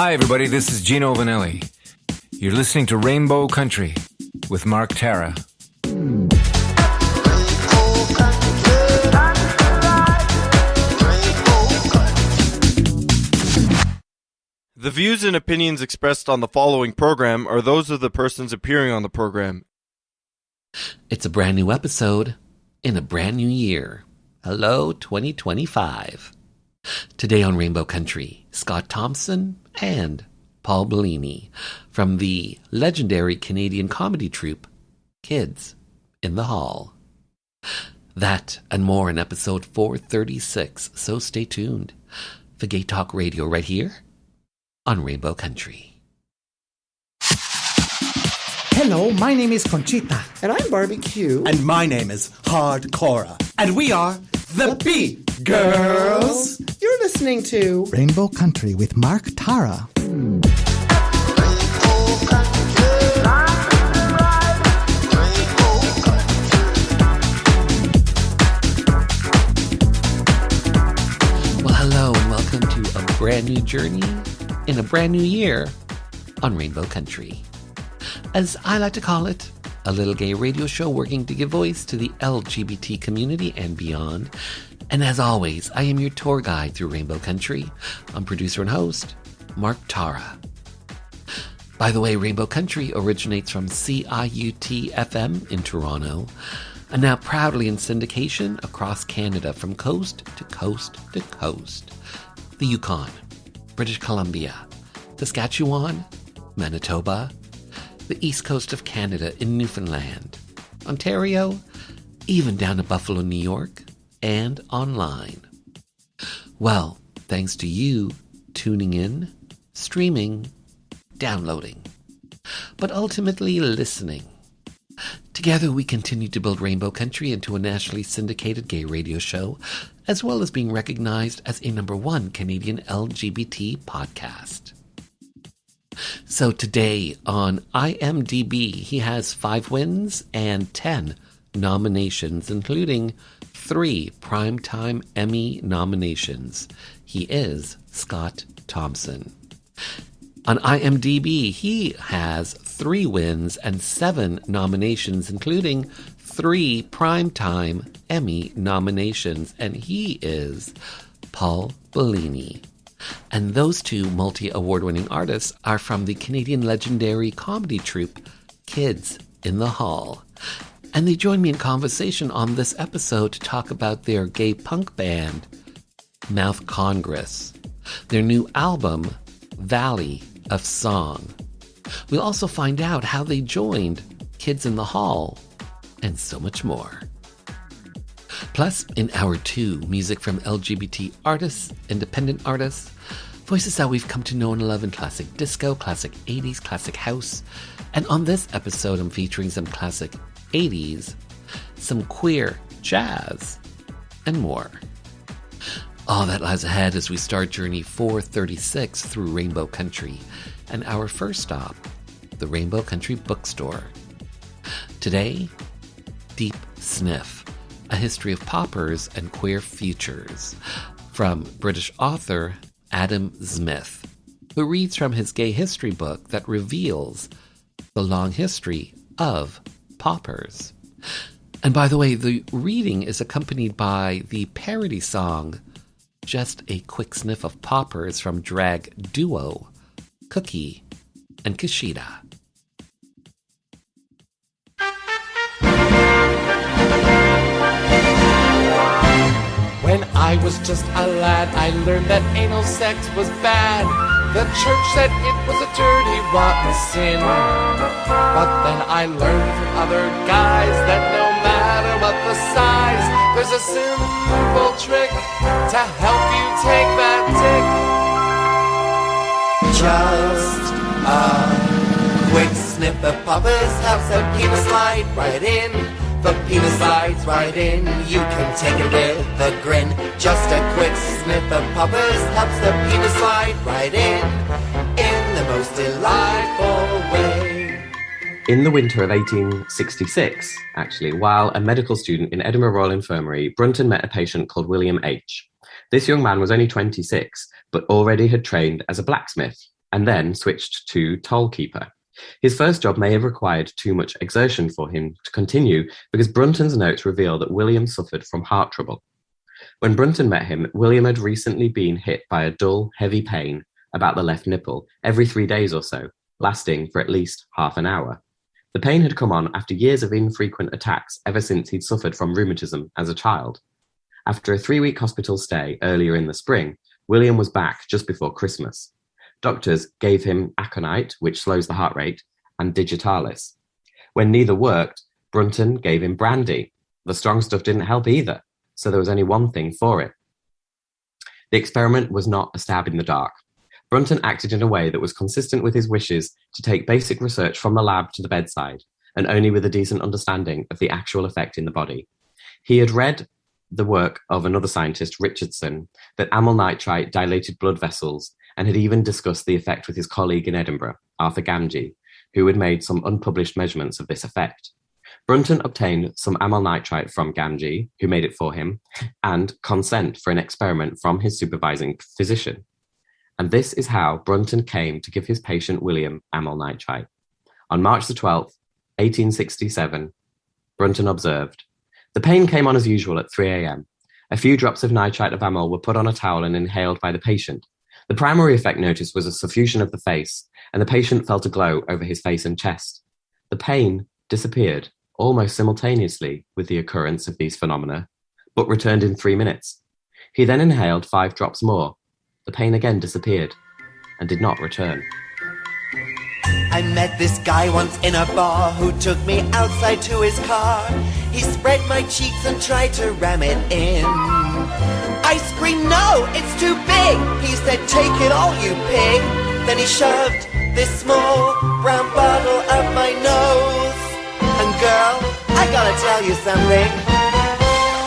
Hi, everybody. This is Gino Vanelli. You're listening to Rainbow Country with Mark Tara. The views and opinions expressed on the following program are those of the persons appearing on the program. It's a brand new episode in a brand new year. Hello, 2025. Today on Rainbow Country, Scott Thompson and Paul Bellini from the legendary Canadian comedy troupe Kids in the Hall. That and more in episode 436, so stay tuned for Gay Talk Radio right here on Rainbow Country. Hello, my name is Conchita. And I'm Barbecue. And my name is Hardcora. And we are the Beat Girls. You're listening to Rainbow Country with Mark Tara. Well, hello and welcome to a brand new journey in a brand new year on Rainbow Country. As I like to call it, a little gay radio show working to give voice to the LGBT community and beyond. And as always, I am your tour guide through Rainbow Country. I'm producer and host, Mark Tara. By the way, Rainbow Country originates from CIUT-FM in Toronto, and now proudly in syndication across Canada from coast to coast to coast. The Yukon, British Columbia, Saskatchewan, Manitoba, the east coast of Canada in Newfoundland, Ontario, even down to Buffalo, New York, and online. Well, thanks to you tuning in, streaming, downloading, but ultimately listening. Together we continue to build Rainbow Country into a nationally syndicated gay radio show, as well as being recognized as a #1 Canadian LGBT podcast. So today on IMDb, he has 5 wins and 10 nominations, including 3 Primetime Emmy nominations. He is Scott Thompson. On IMDb, he has 3 wins and 7 nominations, including 3 Primetime Emmy nominations, and he is Paul Bellini. And those 2 multi-award-winning artists are from the Canadian legendary comedy troupe Kids in the Hall. And they join me in conversation on this episode to talk about their gay punk band, Mouth Congress, their new album, Valley of Song. We'll also find out how they joined Kids in the Hall, and so much more. Plus, in Hour 2, music from LGBT artists, independent artists, voices that we've come to know and love in classic disco, classic 80s, classic house. And on this episode, I'm featuring some classic 80s, some queer jazz, and more. All that lies ahead as we start Journey 436 through Rainbow Country, and our first stop, the Rainbow Country Bookstore. Today, Deep Sniff, A History of Poppers and Queer Futures, from British author Adam Smith, who reads from his gay history book that reveals the long history of poppers. And by the way, the reading is accompanied by the parody song, Just a Quick Sniff of Poppers, from drag duo Cookie and Kashida. When I was just a lad, I learned that anal sex was bad. The church said it was a dirty, rotten sin. But then I learned from other guys that no matter what the size, there's a simple trick to help you take that dick. Just a quick sniff of poppers helps the penis slide right in. The penis slides right in, you can take it with a grin. Just a quick sniff of poppers helps the penis slide right in the most delightful way. In the winter of 1866, actually, while a medical student in Edinburgh Royal Infirmary, Brunton met a patient called William H. This young man was only 26, but already had trained as a blacksmith. and then switched to toll keeper. His first job may have required too much exertion for him to continue because Brunton's notes reveal that William suffered from heart trouble. When Brunton met him, William had recently been hit by a dull, heavy pain about the left nipple every 3 days or so, lasting for at least half an hour. The pain had come on after years of infrequent attacks ever since he'd suffered from rheumatism as a child. After a 3-week hospital stay earlier in the spring, William was back just before Christmas. Doctors gave him aconite, which slows the heart rate, and digitalis. When neither worked, Brunton gave him brandy. The strong stuff didn't help either, so there was only one thing for it. The experiment was not a stab in the dark. Brunton acted in a way that was consistent with his wishes to take basic research from the lab to the bedside, and only with a decent understanding of the actual effect in the body. He had read the work of another scientist, Richardson, that amyl nitrite dilated blood vessels, and had even discussed the effect with his colleague in Edinburgh, Arthur Gamgee, who had made some unpublished measurements of this effect. Brunton obtained some amyl nitrite from Gamgee, who made it for him, and consent for an experiment from his supervising physician. And this is how Brunton came to give his patient William amyl nitrite. On March the 12th, 1867, Brunton observed, "The pain came on as usual at 3 a.m. A few drops of nitrite of amyl were put on a towel and inhaled by the patient. The primary effect noticed was a suffusion of the face, and the patient felt a glow over his face and chest. The pain disappeared almost simultaneously with the occurrence of these phenomena, but returned in 3 minutes. He then inhaled 5 drops more. The pain again disappeared and did not return." I met this guy once in a bar who took me outside to his car. He spread my cheeks and tried to ram it in. I screamed, "No, it's too big!" He said, "Take it all, you pig!" Then he shoved this small brown bottle up my nose. And girl, I gotta tell you something.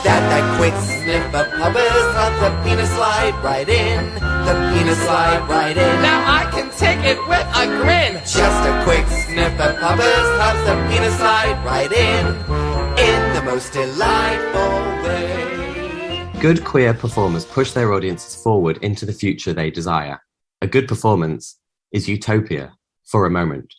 That quick snip of puppers helps the penis slide right in. The penis slide right in. Now I can take it with a grin. Just a quick snip of puppers helps the penis slide right in the most delightful way. Good queer performers push their audiences forward into the future they desire. A good performance is utopia for a moment.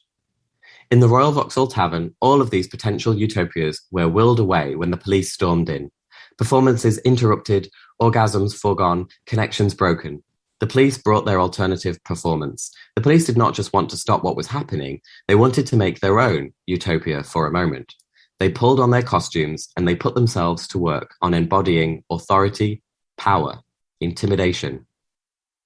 In the Royal Vauxhall Tavern, all of these potential utopias were willed away when the police stormed in. Performances interrupted, orgasms foregone, connections broken. The police brought their alternative performance. The police did not just want to stop what was happening, they wanted to make their own utopia for a moment. They pulled on their costumes and they put themselves to work on embodying authority, power, intimidation.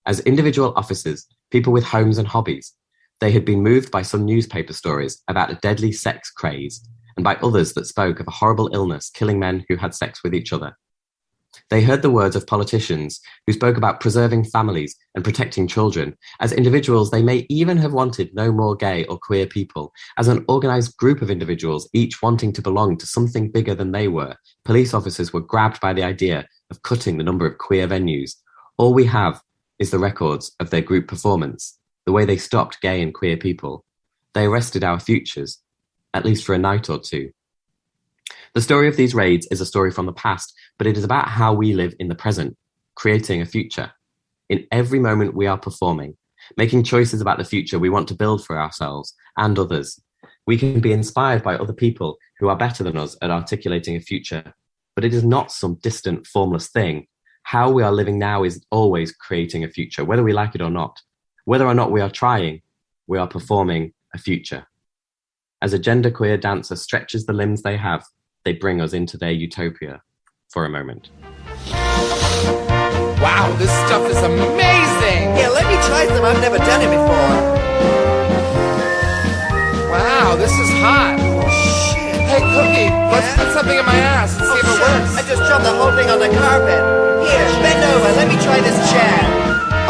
As individual officers, people with homes and hobbies, they had been moved by some newspaper stories about a deadly sex craze and by others that spoke of a horrible illness killing men who had sex with each other. They heard the words of politicians who spoke about preserving families and protecting children. As individuals, they may even have wanted no more gay or queer people. As an organized group of individuals, each wanting to belong to something bigger than they were, police officers were grabbed by the idea of cutting the number of queer venues. All we have is the records of their group performance, the way they stopped gay and queer people. They arrested our futures, at least for a night or two. The story of these raids is a story from the past, but it is about how we live in the present, creating a future. In every moment we are performing, making choices about the future we want to build for ourselves and others. We can be inspired by other people who are better than us at articulating a future, but it is not some distant, formless thing. How we are living now is always creating a future, whether we like it or not. Whether or not we are trying, we are performing a future. As a genderqueer dancer stretches the limbs they have, they bring us into their utopia for a moment. Wow, this stuff is amazing! Yeah, let me try some. I've never done it before. Wow, this is hot. Shit. Hey, Cookie, let's put something in my ass and see if it works. I just dropped the whole thing on the carpet. Here, bend over. Let me try this chair.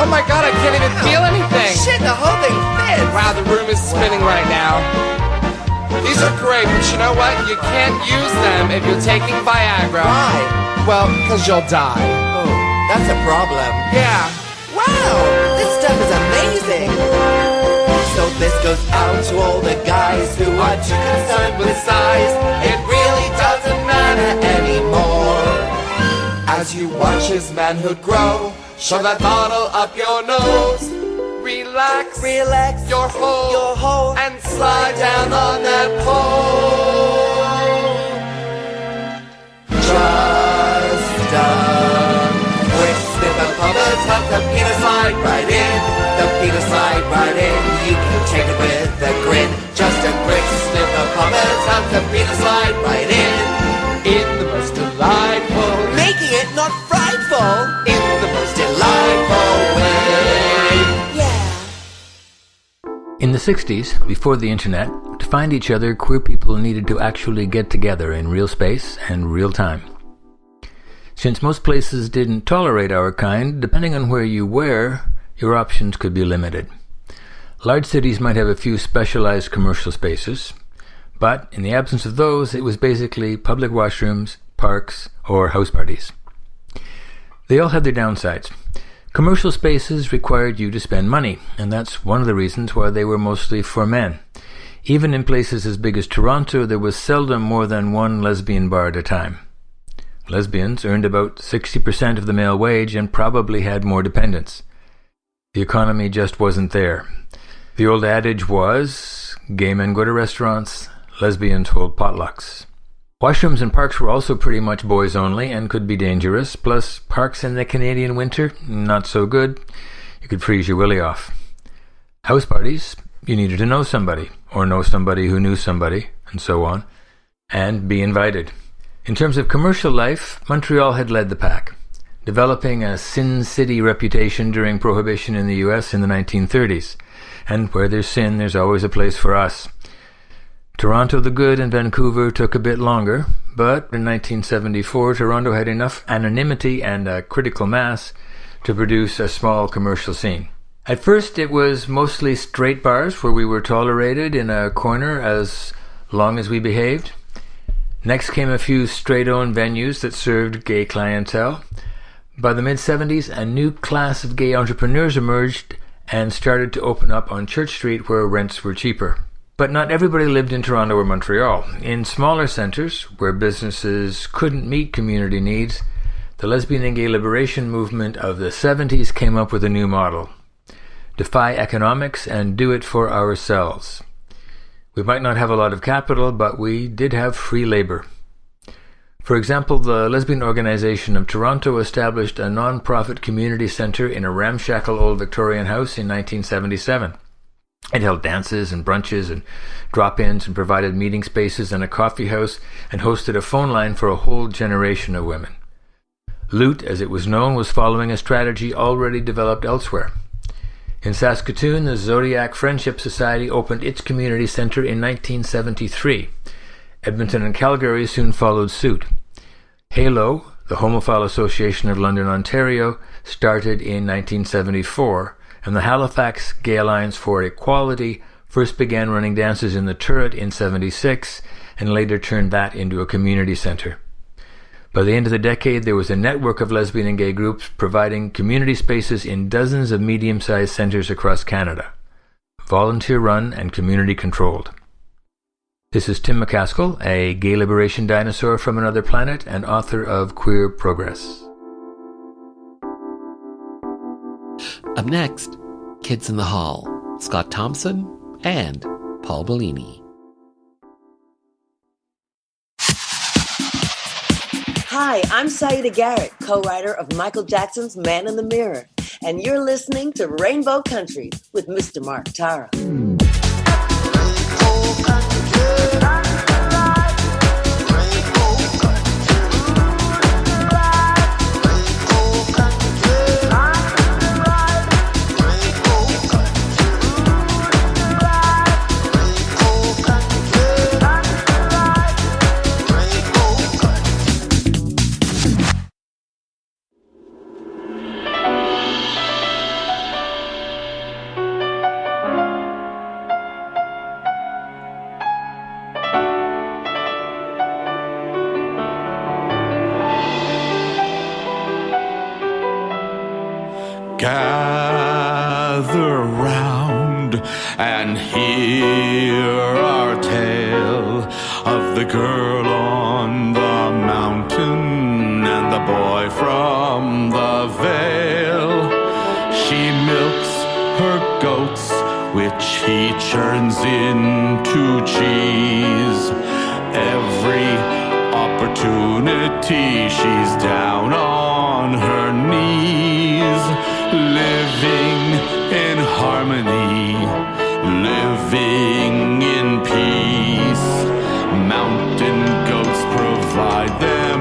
Oh my god, I can't even feel anything! Shit, the whole thing fits! Wow, the room is spinning right now. These are great, but you know what? You can't use them if you're taking Viagra. Why? Well, because you'll die. Oh, that's a problem. Yeah. Wow, this stuff is amazing! So this goes out to all the guys who are too concerned with size. It really doesn't matter anymore. As you watch his manhood grow, shove that bottle up your nose. relax, Relax your hole, and slide down on that pole. Just a quick snip of puppets, help the penis slide right in. The penis slide right in. You can take it with a grin. Just a quick snip of puppets, help the penis slide right in. In the most delightful, Making it not frightful. in the most delightful way. Yeah. In the 60s, before the internet, to find each other, queer people needed to actually get together in real space and real time. Since most places didn't tolerate our kind, depending on where you were, your options could be limited. Large cities might have a few specialized commercial spaces, but in the absence of those, it was basically public washrooms, parks, or house parties. They all had their downsides. Commercial spaces required you to spend money, and that's one of the reasons why they were mostly for men. Even in places as big as Toronto, there was seldom more than one lesbian bar at a time. Lesbians earned about 60% of the male wage and probably had more dependents. The economy just wasn't there. The old adage was, gay men go to restaurants, lesbians hold potlucks. Washrooms and parks were also pretty much boys only and could be dangerous, plus parks in the Canadian winter, not so good. You could freeze your willy off. House parties, you needed to know somebody, or know somebody who knew somebody, and so on, and be invited. In terms of commercial life, Montreal had led the pack, developing a Sin City reputation during Prohibition in the US in the 1930s. And where there's sin, there's always a place for us. Toronto the Good and Vancouver took a bit longer, but in 1974, Toronto had enough anonymity and a critical mass to produce a small commercial scene. At first, it was mostly straight bars where we were tolerated in a corner as long as we behaved. Next came a few straight-owned venues that served gay clientele. By the mid-70s, a new class of gay entrepreneurs emerged and started to open up on Church Street where rents were cheaper. But not everybody lived in Toronto or Montreal. In smaller centres, where businesses couldn't meet community needs, the lesbian and gay liberation movement of the 70s came up with a new model. Defy economics and do it for ourselves. We might not have a lot of capital, but we did have free labour. For example, the Lesbian Organization of Toronto established a non-profit community centre in a ramshackle old Victorian house in 1977. It held dances and brunches and drop-ins and provided meeting spaces and a coffee house and hosted a phone line for a whole generation of women. Loot, as it was known, was following a strategy already developed elsewhere. In Saskatoon, the Zodiac Friendship Society opened its community centre in 1973. Edmonton and Calgary soon followed suit. HALO, the Homophile Association of London, Ontario, started in 1974, and the Halifax Gay Alliance for Equality first began running dances in the Turret in 76 and later turned that into a community centre. By the end of the decade, there was a network of lesbian and gay groups providing community spaces in dozens of medium-sized centres across Canada, volunteer-run and community-controlled. This is Tim McCaskill, a gay liberation dinosaur from another planet and author of Queer Progress. Up next, Kids in the Hall, Scott Thompson and Paul Bellini. Hi, I'm Saida Garrett, co-writer of Michael Jackson's Man in the Mirror, and you're listening to Rainbow Country with Mr. Mark Tara. Gather round and hear our tale of the girl on the mountain and the boy from the vale. She milks her goats, which he churns into cheese. Every opportunity, she's down on her knees, living in harmony, living in peace. Mountain goats provide them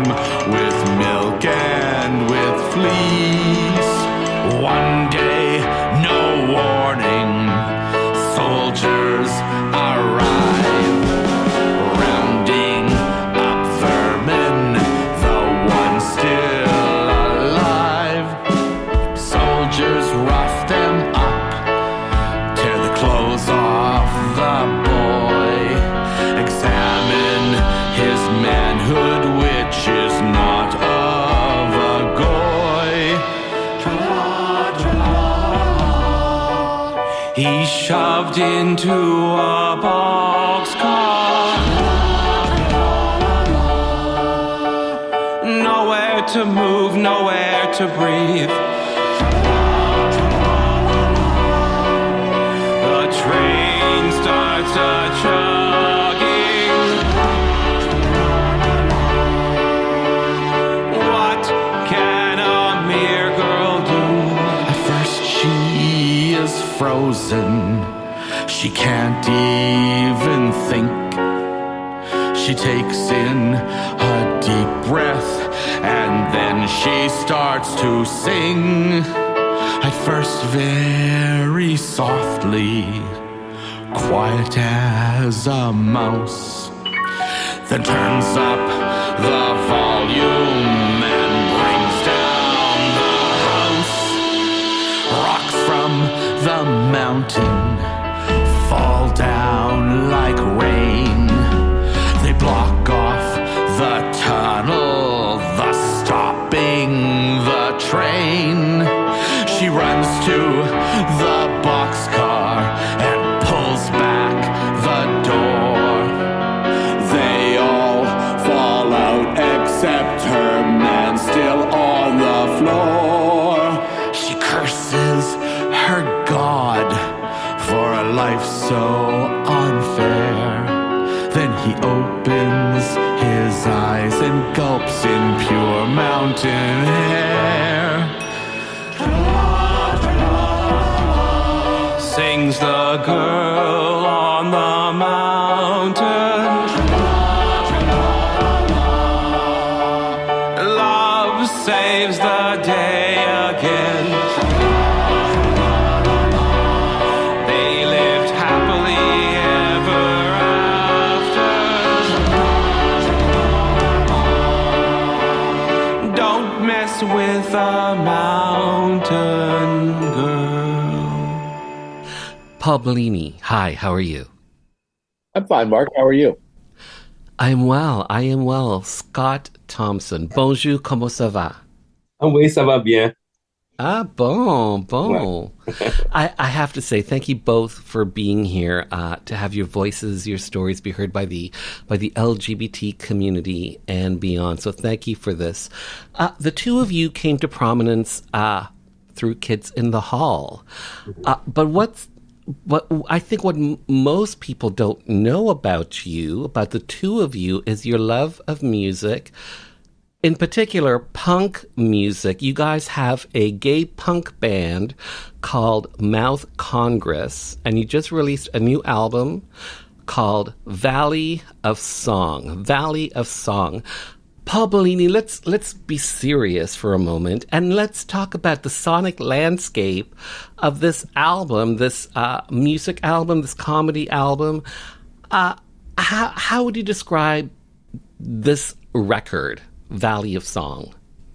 with milk and with fleece. One day, no warning, soldiers arrive, rounding up vermin, the one still alive. Soldiers rough them up, tear the clothes off the boy, examine his manhood, which is not of a goy. He's shoved into a boxcar, nowhere to move, nowhere to breathe. The train starts a-chugging. What can a mere girl do? At first she is frozen. She can't even think. She takes in a deep breath and then she starts to sing. At first very softly, quiet as a mouse, then turns up the volume and brings down the house. Rocks from the mountain fall down like rain. They block off the tunnel, thus stopping the train. She runs to the boxcar and pulls back the door. They all fall out except her man still on the floor. She curses her God for a life so unfair. Then he opens his eyes and gulps in pure mountain air. Sings the girl on the mountain. Love saves the day again. They lived happily ever after. Don't mess with a mountain girl. Paul Bellini, hi, how are you? I'm fine, Mark. How are you? I am well. Scott Thompson, bonjour, comment ça va? Oui, ça va bien. Ah, bon. I have to say, thank you both for being here, to have your voices, your stories be heard by the LGBT community and beyond. So thank you for this. The two of you came to prominence through Kids in the Hall. But what I think what most people don't know about you, about the two of you, is your love of music. In particular, punk music. You guys have a gay punk band called Mouth Congress, and you just released a new album called Valley of Song. Valley of Song. Paul Bellini, let's be serious for a moment, and let's talk about the sonic landscape of this album, this music album, this comedy album. How would you describe this record, Valley of Song?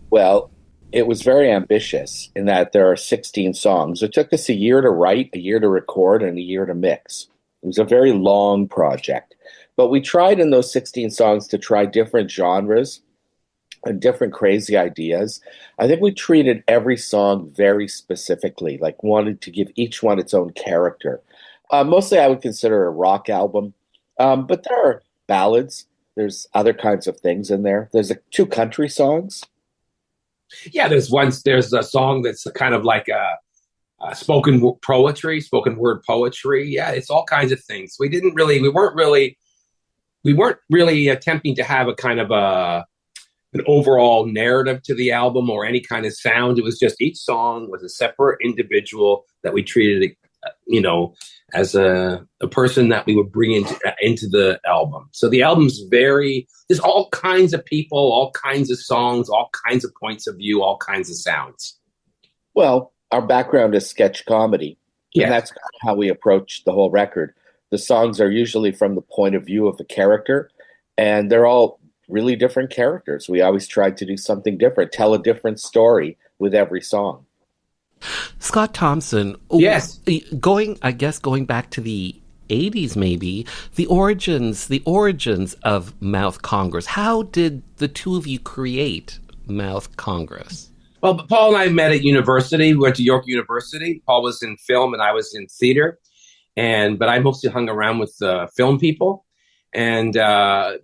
Well, it was very ambitious in that there are 16 songs. It took us a year to write, a year to record, and a year to mix. It was a very long project. But we tried in those 16 songs to try different genres and different crazy ideas. I think we treated every song very specifically, like wanted to give each one its own character. Mostly I would consider a rock album, but there are ballads. There's other kinds of things in there. There's 2 country songs. Yeah, there's a song that's kind of like spoken word poetry. Yeah, it's all kinds of things. We weren't really attempting to have a kind of an overall narrative to the album or any kind of sound. It was just each song was a separate individual that we treated, as a person that we would bring into the album. So the album's there's all kinds of people, all kinds of songs, all kinds of points of view, all kinds of sounds. Well, our background is sketch comedy. Yeah. And that's how we approach the whole record. The songs are usually from the point of view of the character, and they're all really different characters. We always tried to do something different, tell a different story with every song. Scott Thompson. Yes. Going back to the 80s, maybe, the origins of Mouth Congress. How did the two of you create Mouth Congress? Well, Paul and I met at university. We went to York University. Paul was in film and I was in theater. But I mostly hung around with film people. And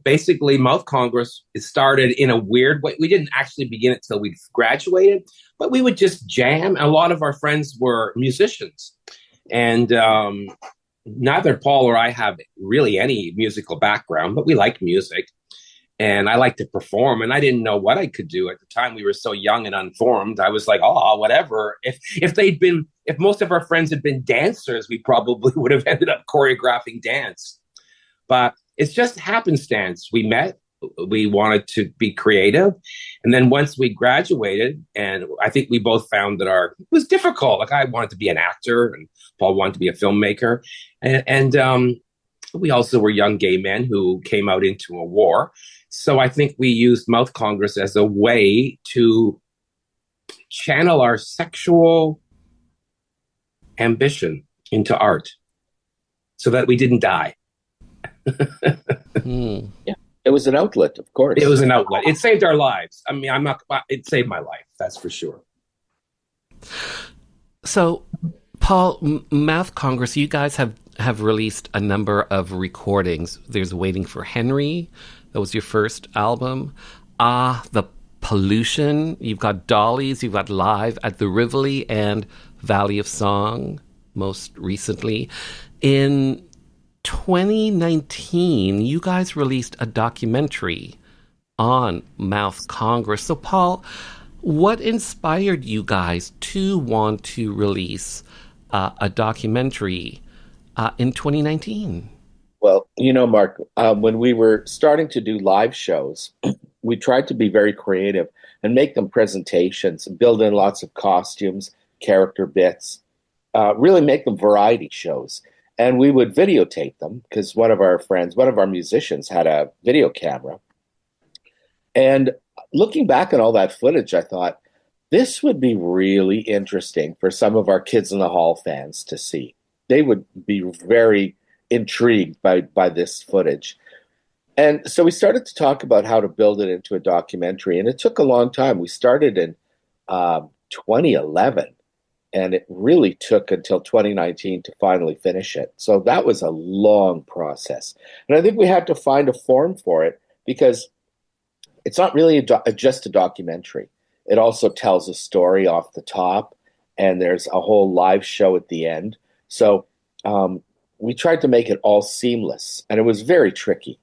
basically, Mouth Congress, it started in a weird way. We didn't actually begin it till we graduated, but we would just jam. A lot of our friends were musicians. And neither Paul or I have really any musical background, but we like music. And I like to perform. And I didn't know what I could do at the time. We were so young and unformed. I was like, oh, whatever. If most of our friends had been dancers, we probably would have ended up choreographing dance. But it's just happenstance. We met, we wanted to be creative. And then once we graduated, and I think we both found that it was difficult. Like I wanted to be an actor and Paul wanted to be a filmmaker. And we also were young gay men who came out into a war. So I think we used Mouth Congress as a way to channel our sexual ambition into art so that we didn't die. Yeah, it was an outlet, of course. It was an outlet. It saved our lives. I mean, it saved my life. That's for sure. So, Paul, Mouth Congress, you guys have released a number of recordings. There's Waiting for Henry. That was your first album. The Pollution. You've got Dollies. You've got Live at the Rivoli and Valley of Song most recently. In 2019, you guys released a documentary on Mouth Congress. So, Paul, what inspired you guys to want to release a documentary in 2019? Well, Mark, when we were starting to do live shows, we tried to be very creative and make them presentations, build in lots of costumes, character bits, really make them variety shows. And we would videotape them because one of our musicians had a video camera. And looking back at all that footage, I thought, this would be really interesting for some of our Kids in the Hall fans to see. They would be very intrigued by this footage. And so we started to talk about how to build it into a documentary. And it took a long time. We started in 2011. And it really took until 2019 to finally finish it. So that was a long process. And I think we had to find a form for it because it's not really just a documentary. It also tells a story off the top, and there's a whole live show at the end. So we tried to make it all seamless, and it was very tricky.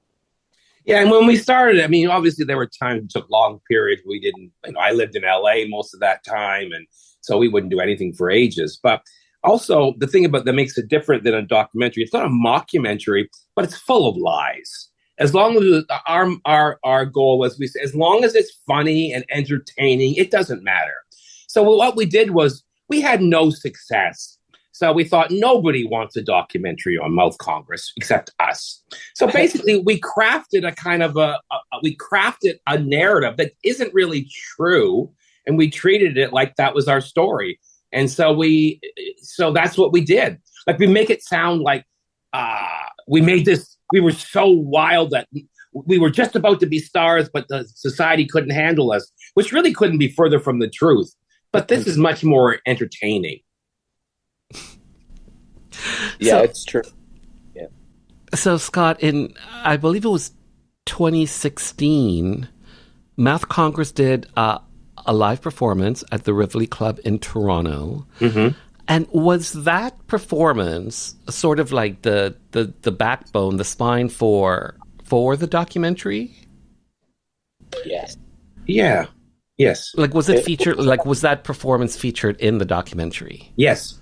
Yeah, and when we started, I mean, obviously there were times it took long periods. We didn't, I lived in LA most of that time, and so we wouldn't do anything for ages. But also the thing that makes it different than a documentary, it's not a mockumentary, but it's full of lies. As long as our goal was, we said, as long as it's funny and entertaining, it doesn't matter. So what we did was we had no success. So we thought nobody wants a documentary on Mouth Congress except us. So basically we crafted a narrative that isn't really true. And we treated it like that was our story. And so that's what we did. Like we make it sound like we were so wild that we were just about to be stars, but the society couldn't handle us, which really couldn't be further from the truth. But this is much more entertaining. Yeah, it's true. Yeah. So Scott, I believe it was 2016, Mouth Congress did a live performance at the Rivoli Club in Toronto. Mm-hmm. And was that performance sort of like the backbone, the spine for the documentary? Yes. Yeah. Yes. Like, was it featured? Like, was that performance featured in the documentary? Yes.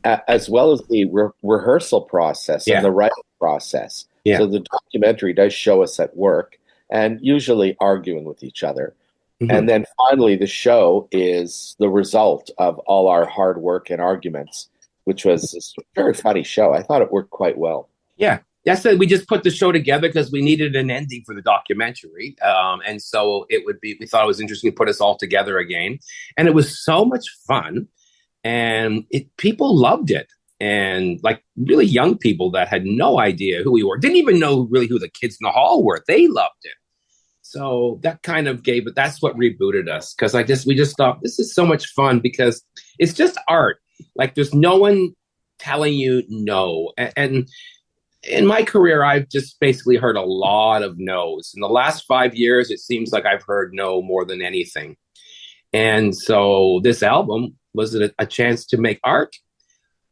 As well as the rehearsal process and the writing process. Yeah. So the documentary does show us at work and usually arguing with each other. Mm-hmm. And then finally, the show is the result of all our hard work and arguments, which was a very funny show. I thought it worked quite well. Yeah. That's it. We just put the show together because we needed an ending for the documentary. And so we thought it was interesting to put us all together again. And it was so much fun. And people loved it. And like really young people that had no idea who we were, didn't even know really who the kids in the hall were. They loved it. So that kind of that's what rebooted us. Because we just thought this is so much fun because it's just art. Like there's no one telling you no. And in my career, I've just basically heard a lot of no's. In the last 5 years, it seems like I've heard no more than anything. And so this album was a chance to make art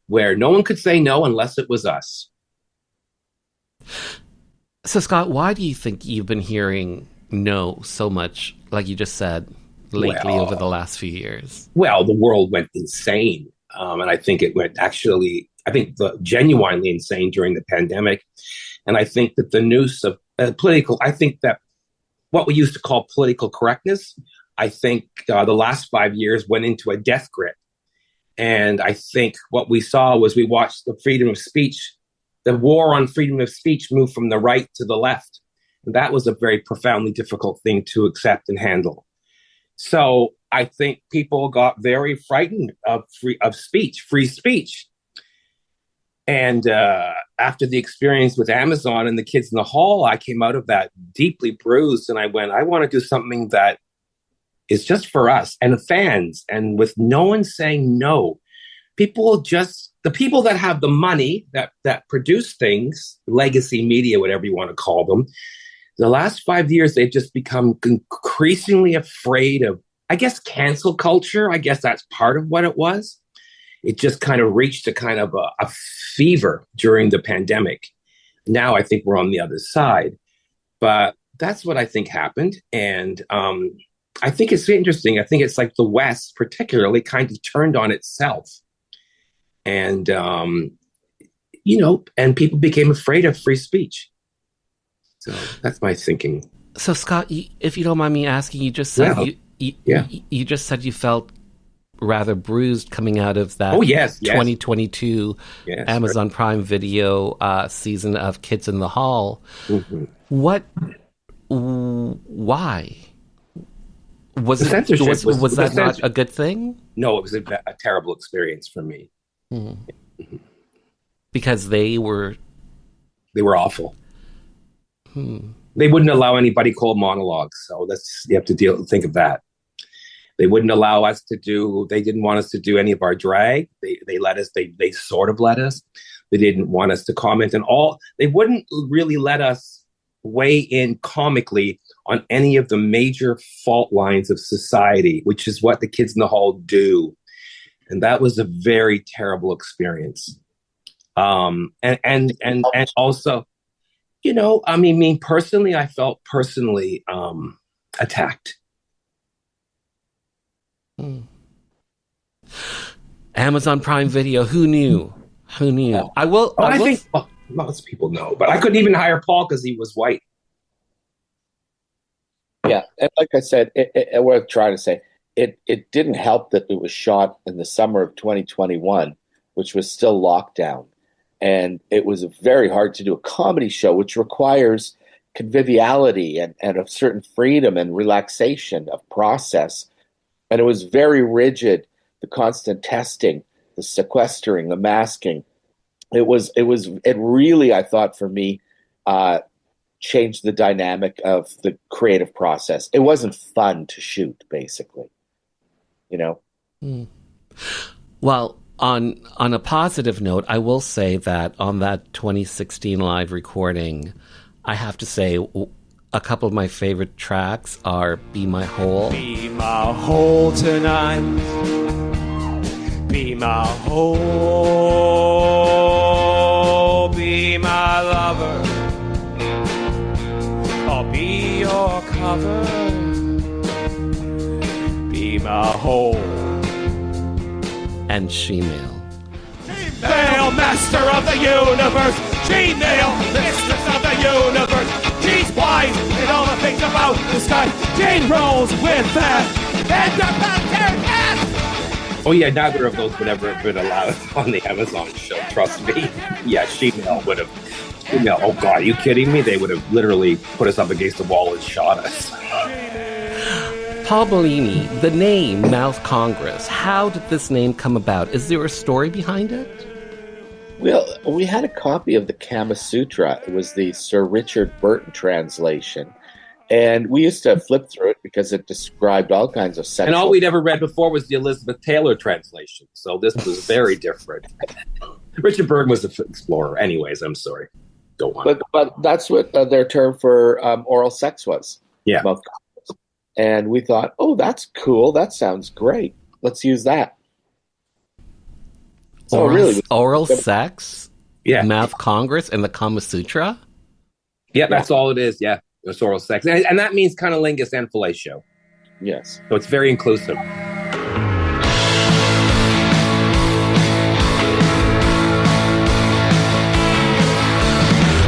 where no one could say no unless it was us. So, Scott, why do you think you've been hearing no so much, like you just said, lately over the last few years? Well, the world went insane. And I think it went genuinely insane during the pandemic. And I think that the noose of I think that what we used to call political correctness, I think the last 5 years went into a death grip. And I think what we saw was we watched the freedom of speech, the war on freedom of speech move from the right to the left. And that was a very profoundly difficult thing to accept and handle. So I think people got very frightened of free speech. And after the experience with Amazon and the kids in the hall, I came out of that deeply bruised. And I went, I want to do something that is just for us and the fans, and with no one saying no. The people that have the money that produce things, legacy media, whatever you want to call them, the last 5 years, they've just become increasingly afraid of, I guess, cancel culture. I guess that's part of what it was. It just kind of reached a kind of a fever during the pandemic. Now I think we're on the other side. But that's what I think happened. And I think it's interesting. I think it's like the West particularly kind of turned on itself. And, and people became afraid of free speech. So that's my thinking. So, Scott, if you don't mind me asking, you just said you just said you felt rather bruised coming out of that 2022 Amazon Prime Video season of Kids in the Hall. Mm-hmm. Why? Was that not a good thing? No, it was a terrible experience for me. Mm-hmm. Because they were awful. They wouldn't allow anybody called monologues, so you have to think of that. They wouldn't allow us they didn't want us to do any of our drag. They let us, they sort of let us. They didn't want us to comment they wouldn't really let us weigh in comically on any of the major fault lines of society, which is what the Kids in the Hall do. And that was a very terrible experience. And also, personally, I felt personally attacked. Amazon Prime Video. Who knew? I think most people know, but I couldn't even hire Paul because he was white. Yeah, and like I said, what I'm trying to say, it didn't help that it was shot in the summer of 2021, which was still lockdown. And it was very hard to do a comedy show, which requires conviviality and a certain freedom and relaxation of process. And it was very rigid, the constant testing, the sequestering, the masking. It really, I thought, for me, changed the dynamic of the creative process. It wasn't fun to shoot, basically. Well, on a positive note, I will say that on that 2016 live recording, I have to say a couple of my favorite tracks are Be My Whole. Be my whole tonight. Be my hoe, be my lover. I'll be your cover. Be my hoe. And she-male. Male master of the universe. She-male mistress of the universe. She's wise in all the things about the sky. She rolls with that. And the cat. Oh yeah, neither of those would ever have been allowed on the Amazon show, trust me. Yeah, she-male would have. She-male, oh God, are you kidding me? They would have literally put us up against the wall and shot us. Paul Bellini, the name Mouth Congress, how did this name come about? Is there a story behind it? Well, we had a copy of the Kama Sutra. It was the Sir Richard Burton translation. And we used to flip through it because it described all kinds of sexual... And all we'd ever read before was the Elizabeth Taylor translation. So this was very different. Richard Burton was an explorer. Anyways, I'm sorry. Go on. But that's what their term for oral sex was. Yeah. And we thought, oh, that's cool. That sounds great. Let's use that. So oral sex? Yeah. Mouth Congress and the Kama Sutra? Yeah, that's all it is. Yeah. It's oral sex. And that means cunnilingus and fellatio. Yes. So it's very inclusive. A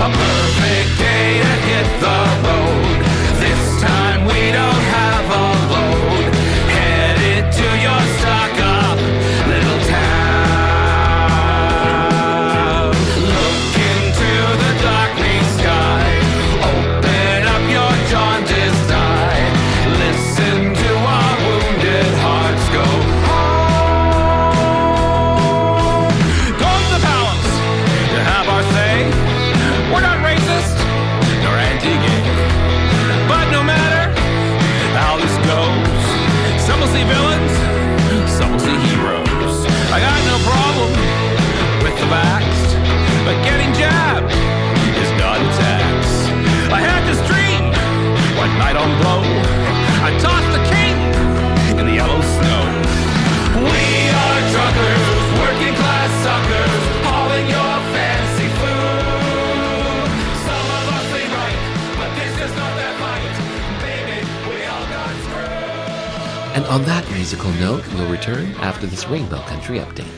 perfect day to hit the road. This time we don't have a load. Headed to your stuck-up little town. Look into the darkening sky. Open up your jaundiced eye. Listen to our wounded hearts go home. Go to the palace to have our say. We're not racist nor anti-gay, but no matter how this goes, some will see villains, some will see heroes. I got no problem with the vax, but getting jabbed is not a tax. I had this dream one night on blow. I tossed the king in the yellow snow. We are truckers, working class suckers, hauling your fancy food. Some of us ain't right, but this is not that fight. Baby, we all got screwed. And on that musical note, we'll return after this Rainbow Country update.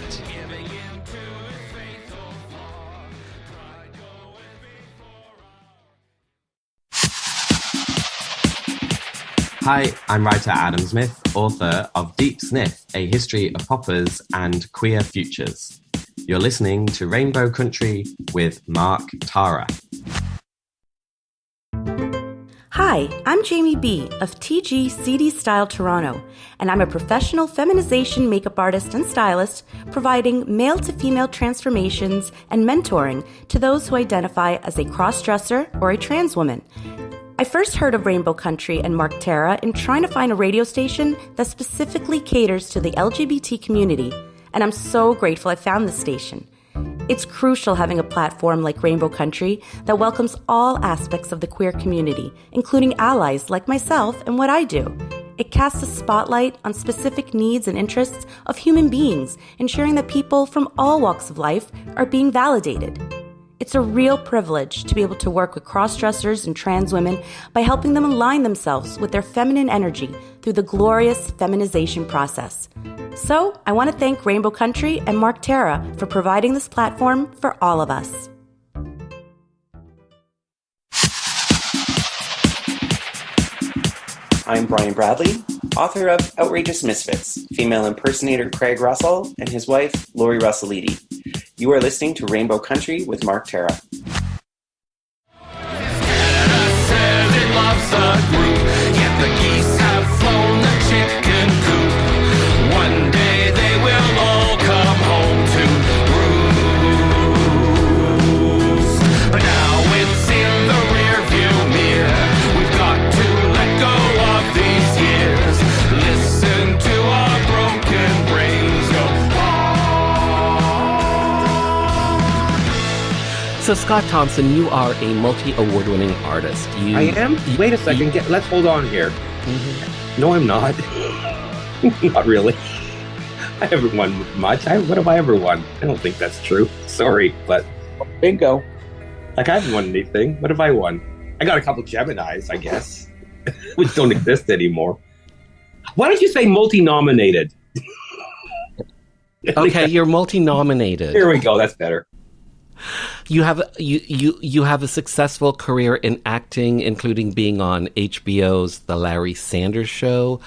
Hi, I'm writer Adam Smith, author of Deep Sniff, A History of Poppers and Queer Futures. You're listening to Rainbow Country with Mark Tara. Hi, I'm Jamie B. of TG CD Style Toronto, and I'm a professional feminization makeup artist and stylist providing male-to-female transformations and mentoring to those who identify as a cross-dresser or a trans woman. I first heard of Rainbow Country and Mark Tara in trying to find a radio station that specifically caters to the LGBT community, and I'm so grateful I found this station. It's crucial having a platform like Rainbow Country that welcomes all aspects of the queer community, including allies like myself and what I do. It casts a spotlight on specific needs and interests of human beings, ensuring that people from all walks of life are being validated. It's a real privilege to be able to work with cross-dressers and trans women by helping them align themselves with their feminine energy through the glorious feminization process. So, I want to thank Rainbow Country and Mark Tara for providing this platform for all of us. I'm Brian Bradley, author of Outrageous Misfits, female impersonator Craig Russell and his wife, Lori Russellidi. You are listening to Rainbow Country with Mark Tara. Canada says it loves the group, yet the geese have flown the chicken coop. One day they will all come home to roost. But now it's in the rearview mirror. We've got to let go of these years. Listen to our broken brains go. So Scott Thompson, you are a multi-award-winning artist. I am? Wait a second. Let's hold on here. Mm-hmm. No, I'm not. Not really. I haven't won much. What have I ever won? I don't think that's true. Sorry, but bingo. Like, I haven't won anything. What have I won? I got a couple Geminis, I guess, which don't exist anymore. Why don't you say multi-nominated? Okay, you're multi-nominated. Here we go. That's better. You have a successful career in acting, including being on HBO's The Larry Sanders Show,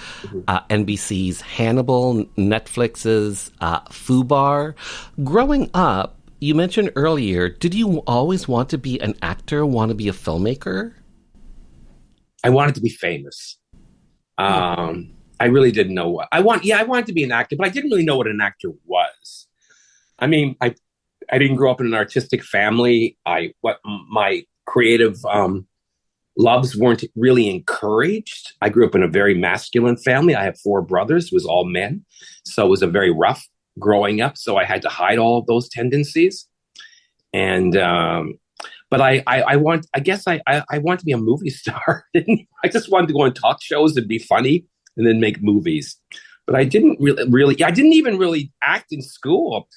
NBC's Hannibal, Netflix's FUBAR. Growing up, you mentioned earlier, did you always want to be an actor, want to be a filmmaker? I wanted to be famous. I really didn't know what I wanted to be an actor, but I didn't really know what an actor was. I mean, I didn't grow up in an artistic family. My creative loves weren't really encouraged. I grew up in a very masculine family. I have 4 brothers. It was all men. So it was a very rough growing up. So I had to hide all of those tendencies. And, but I want to be a movie star. I just wanted to go on talk shows and be funny and then make movies. But I didn't I didn't even really act in school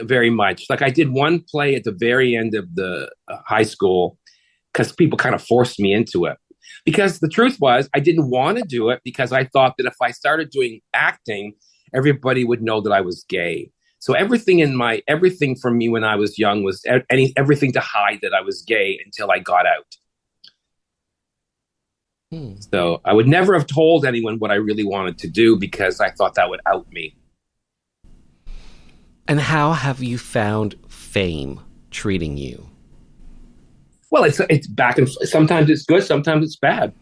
very much. Like, I did one play at the very end of the high school because people kind of forced me into it. Because the truth was, I didn't want to do it because I thought that if I started doing acting, everybody would know that I was gay. So everything for me when I was young was everything to hide that I was gay until I got out. So I would never have told anyone what I really wanted to do because I thought that would out me. And how have you found fame treating you? Well, it's back and sometimes it's good, sometimes it's bad.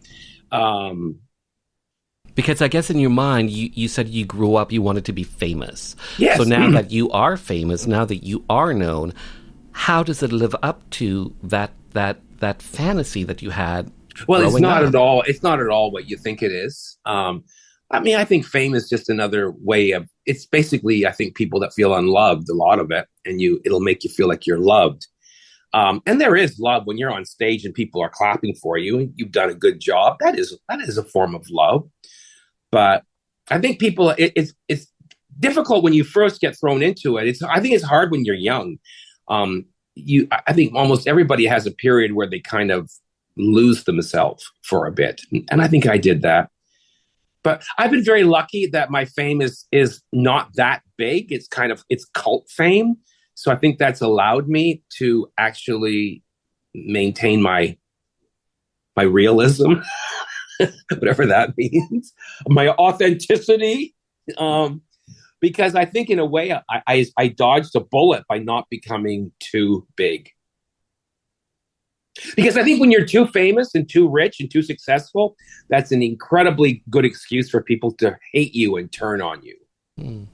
Because I guess in your mind, you said you grew up, you wanted to be famous. Yes. So now that you are famous, now that you are known, how does it live up to that fantasy that you had? Well, it's not at all. It's not at all what you think it is. I mean, I think fame is just another way of. It's basically, I think, people that feel unloved. A lot of it, and it'll make you feel like you're loved. And there is love when you're on stage and people are clapping for you and you've done a good job. That is a form of love. But I think people, it's difficult when you first get thrown into it. I think it's hard when you're young. I think almost everybody has a period where they kind of lose themselves for a bit. And I think I did that. But I've been very lucky that my fame is not that big. It's cult fame. So I think that's allowed me to actually maintain my realism, whatever that means, my authenticity. Because I think in a way I dodged a bullet by not becoming too big. Because I think when you're too famous and too rich and too successful, that's an incredibly good excuse for people to hate you and turn on you.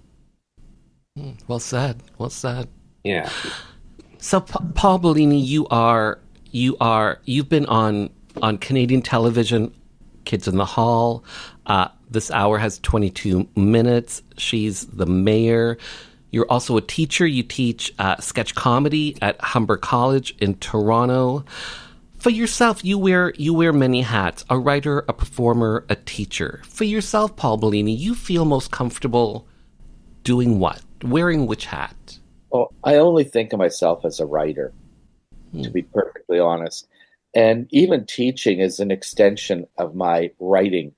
Well said. Well said. Yeah. So, Paul Bellini, you've been on Canadian television, Kids in the Hall. This hour has 22 minutes. She's the mayor. You're also a teacher. You teach sketch comedy at Humber College in Toronto. For yourself, you wear many hats: a writer, a performer, a teacher. For yourself, Paul Bellini, you feel most comfortable doing what? Wearing which hat? Well, I only think of myself as a writer, to be perfectly honest. And even teaching is an extension of my writing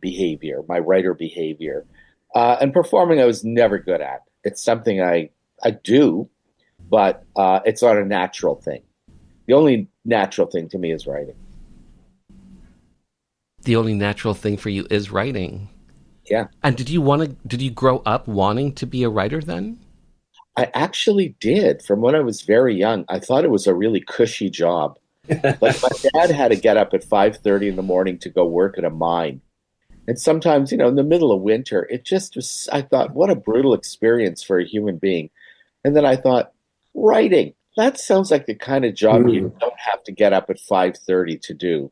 behavior, my writer behavior. And performing I was never good at. It's something I do, but it's not a natural thing. The only natural thing to me is writing. The only natural thing for you is writing. Yeah. And did you grow up wanting to be a writer then? I actually did. From when I was very young, I thought it was a really cushy job. Like, my dad had to get up at 5:30 in the morning to go work at a mine. And sometimes, in the middle of winter, it just was, I thought, what a brutal experience for a human being. And then I thought, writing, that sounds like the kind of job you don't have to get up at 5:30 to do.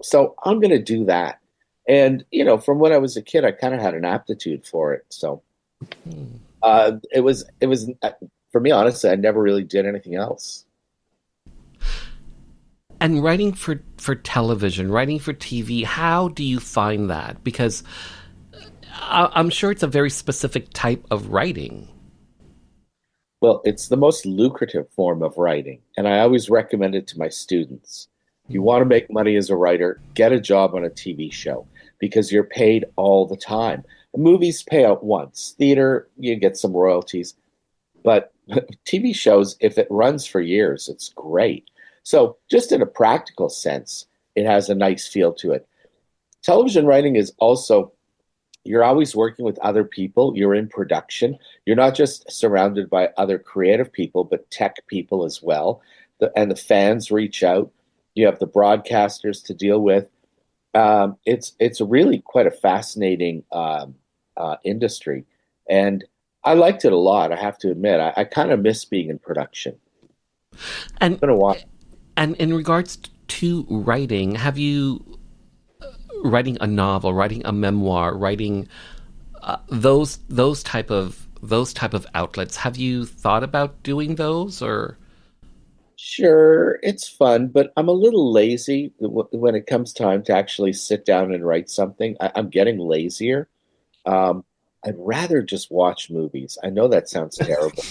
So I'm going to do that. And, from when I was a kid, I kind of had an aptitude for it. So it was, for me, honestly, I never really did anything else. And writing for television, writing for TV, how do you find that? Because I'm sure it's a very specific type of writing. Well, it's the most lucrative form of writing, and I always recommend it to my students. If you want to make money as a writer, get a job on a TV show because you're paid all the time. Movies pay out once. Theater, you get some royalties. But TV shows, if it runs for years, it's great. So just in a practical sense, it has a nice feel to it. Television writing is also, you're always working with other people. You're in production. You're not just surrounded by other creative people, but tech people as well. And the fans reach out. You have the broadcasters to deal with. It's really quite a fascinating industry. And I liked it a lot, I have to admit. I kind of miss being in production. And, it's been a while. And in regards to writing, have you, writing a novel, writing a memoir, writing those type of outlets, have you thought about doing those, or? Sure, it's fun, but I'm a little lazy when it comes time to actually sit down and write something. I'm getting lazier. I'd rather just watch movies. I know that sounds terrible.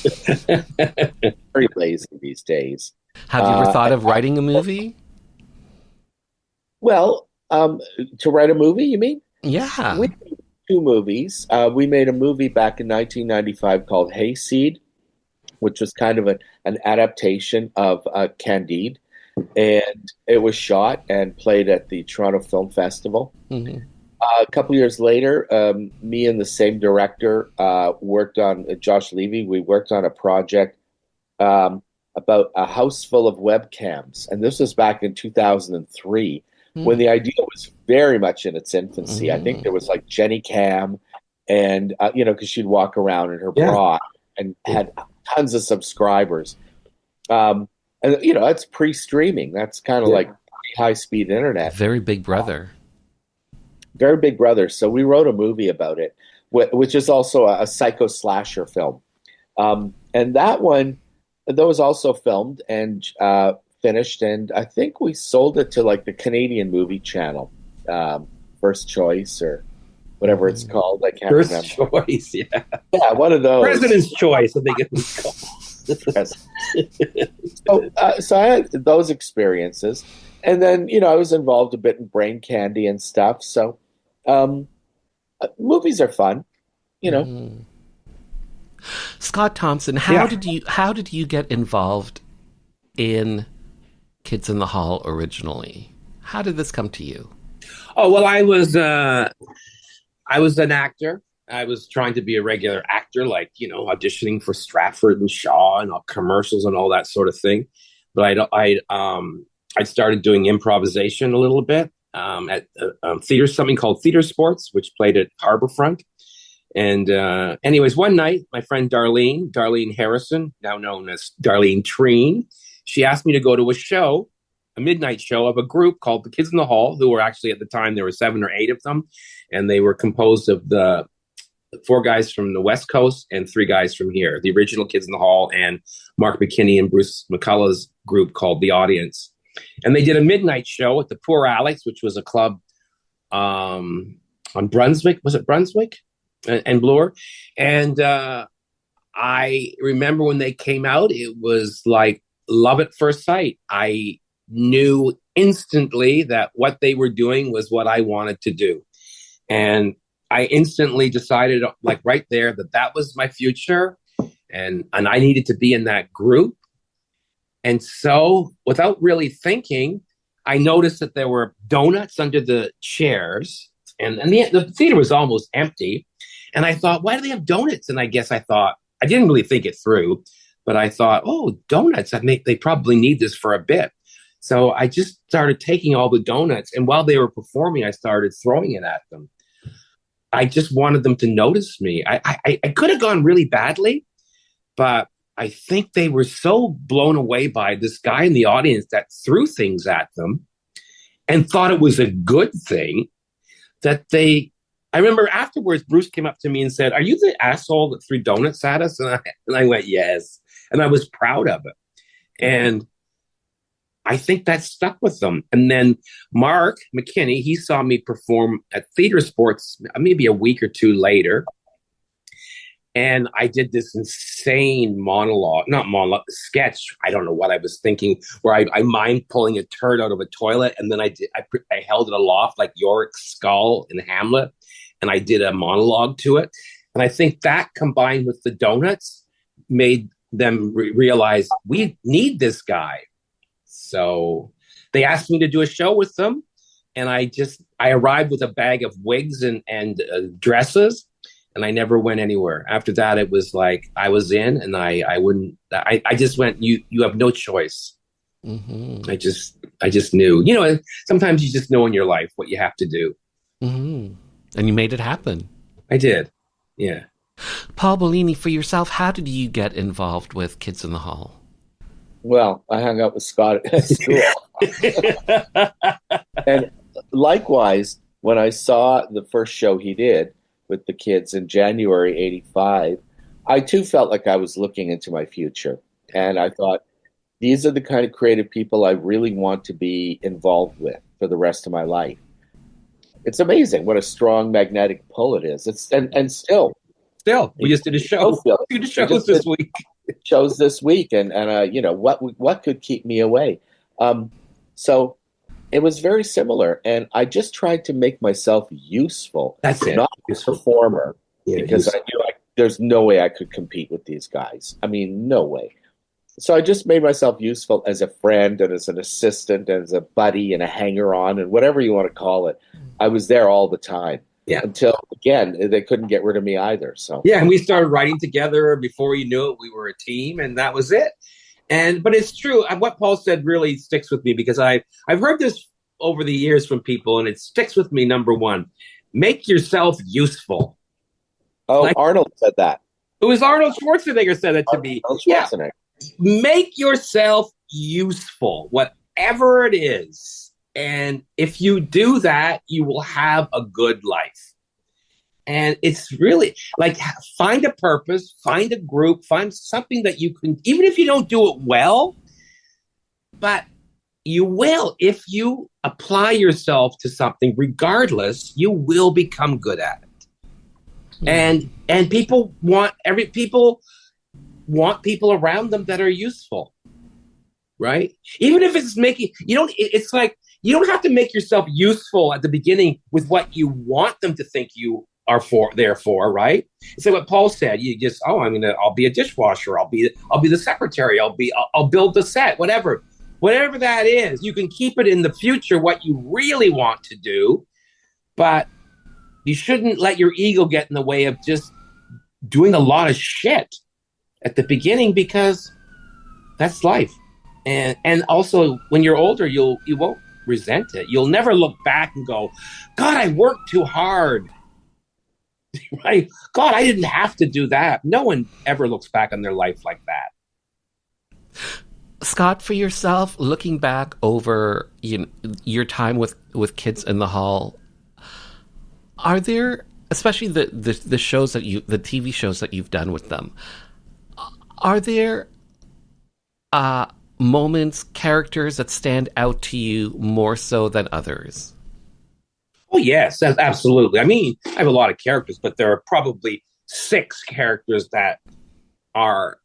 I'm very lazy these days. Have you ever thought of writing a movie? Well, to write a movie, you mean? Yeah. We made 2 movies. We made a movie back in 1995 called Hayseed, which was kind of an adaptation of Candide. And it was shot and played at the Toronto Film Festival. Mm-hmm. A couple years later, me and the same director worked on, Josh Levy, we worked on a project about a house full of webcams. And this was back in 2003 when the idea was very much in its infancy. I think there was like Jenny Cam and, because she'd walk around in her bra and had tons of subscribers. And, that's pre-streaming. That's kind of like high-speed internet. Very Big Brother. Very Big Brother. So we wrote a movie about it, which is also a psycho slasher film. And that was also filmed and finished. And I think we sold it to like the Canadian Movie Channel, First Choice or whatever it's called. I can't remember. First Choice, yeah. Yeah, one of those. President's Choice, I think it was called. So I had those experiences. And then, I was involved a bit in Brain Candy and stuff. So movies are fun, Scott Thompson, how did you get involved in Kids in the Hall originally? How did this come to you? Oh, well, I was an actor. I was trying to be a regular actor, like, auditioning for Stratford and Shaw and all commercials and all that sort of thing. But I started doing improvisation a little bit at theater, something called Theater Sports, which played at Harborfront. And anyways, one night, my friend Darlene Harrison, now known as Darlene Treen, she asked me to go to a show, a midnight show of a group called the Kids in the Hall, who were actually, at the time, there were 7 or 8 of them. And they were composed of the 4 guys from the West Coast and 3 guys from here, the original Kids in the Hall and Mark McKinney and Bruce McCullough's group called The Audience. And they did a midnight show at the Poor Alex, which was a club on Brunswick. Was it Brunswick and Bloor? And I remember when they came out, it was like love at first sight. I knew instantly that what they were doing was what I wanted to do. And I instantly decided, like right there, that was my future. And I needed to be in that group. And so, without really thinking, I noticed that there were donuts under the chairs, and the theater was almost empty. And I thought, why do they have donuts? And I guess I thought, I didn't really think it through, but I thought, oh, donuts, they probably need this for a bit. So I just started taking all the donuts, and while they were performing, I started throwing it at them. I just wanted them to notice me. I could have gone really badly, but I think they were so blown away by this guy in the audience that threw things at them and thought it was a good thing that I remember afterwards, Bruce came up to me and said, "Are you the asshole that threw donuts at us?" And I went, yes. And I was proud of it. And I think that stuck with them. And then Mark McKinney, he saw me perform at Theater Sports maybe a week or two later. And I did this insane sketch. I don't know what I was thinking, where I mind pulling a turd out of a toilet. And then I held it aloft like Yorick's skull in Hamlet. And I did a monologue to it. And I think that combined with the donuts made them realize we need this guy. So they asked me to do a show with them. And I arrived with a bag of wigs and dresses. And I never went anywhere. After that, it was like I was in, and I just went, you have no choice. Mm-hmm. I just knew. Sometimes you just know in your life what you have to do. Mm-hmm. And you made it happen. I did. Yeah. Paul Bellini, for yourself, how did you get involved with Kids in the Hall? Well, I hung out with Scott at school. And likewise, when I saw the first show he did with the kids in January '85, I too felt like I was looking into my future. And I thought, these are the kind of creative people I really want to be involved with for the rest of my life. It's amazing what a strong magnetic pull it is. And still, we just did a show. We did shows this week. Shows this week, and what could keep me away? So it was very similar, and I just tried to make myself useful. That's it. Not a performer, because I knew there's no way I could compete with these guys. I mean, no way. So I just made myself useful as a friend and as an assistant and as a buddy and a hanger-on and whatever you want to call it. I was there all the time. Yeah. Until, again, they couldn't get rid of me either. So yeah, and we started writing together. Before you knew it, we were a team, and that was it. But it's true. What Paul said really sticks with me, because I've heard this over the years from people, and it sticks with me. Number one, make yourself useful. Oh, Arnold said that. It was Arnold Schwarzenegger said that to me. Yeah. Make yourself useful, whatever it is. And if you do that, you will have a good life. And it's really like, find a purpose, find a group, find something that you can, even if you don't do it well, but you will, if you apply yourself to something, regardless, you will become good at it. And people want people around them that are useful, right? Even if it's it's like, you don't have to make yourself useful at the beginning with what you want them to think you are there for, right? So what Paul said, you just, I'll be a dishwasher, I'll be the secretary, I'll build the set, whatever that is. You can keep it in the future what you really want to do, but you shouldn't let your ego get in the way of just doing a lot of shit at the beginning, because that's life. And also when you're older, you won't resent it. You'll never look back and go, God, I worked too hard. Right? God, I didn't have to do that. No one ever looks back on their life like that. Scott, for yourself, looking back over your time with Kids in the Hall, are there, especially the shows that the TV shows that you've done with them, are there moments, characters that stand out to you more so than others? Oh, yes, absolutely. I mean, I have a lot of characters, but there are probably 6 characters that are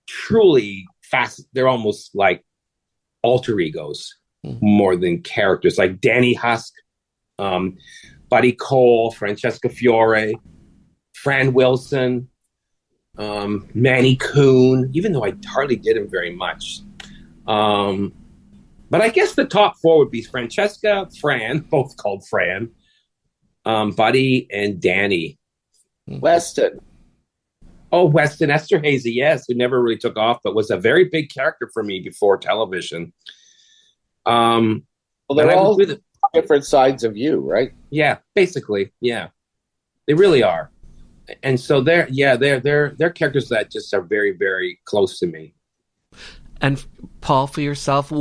truly fast. They're almost like alter egos more than characters, like Danny Husk, Buddy Cole, Francesca Fiore, Fran Wilson, Manny Coon, even though I hardly did him very much. But I guess the top 4 would be Francesca, Fran, both called Fran, Buddy, and Danny. Weston. Oh, Weston Esterhazy, yes, who never really took off, but was a very big character for me before television. Well, they're all different sides of you, right? Yeah, basically, yeah. They really are. And so they're characters that just are very, very close to me. And Paul, for yourself,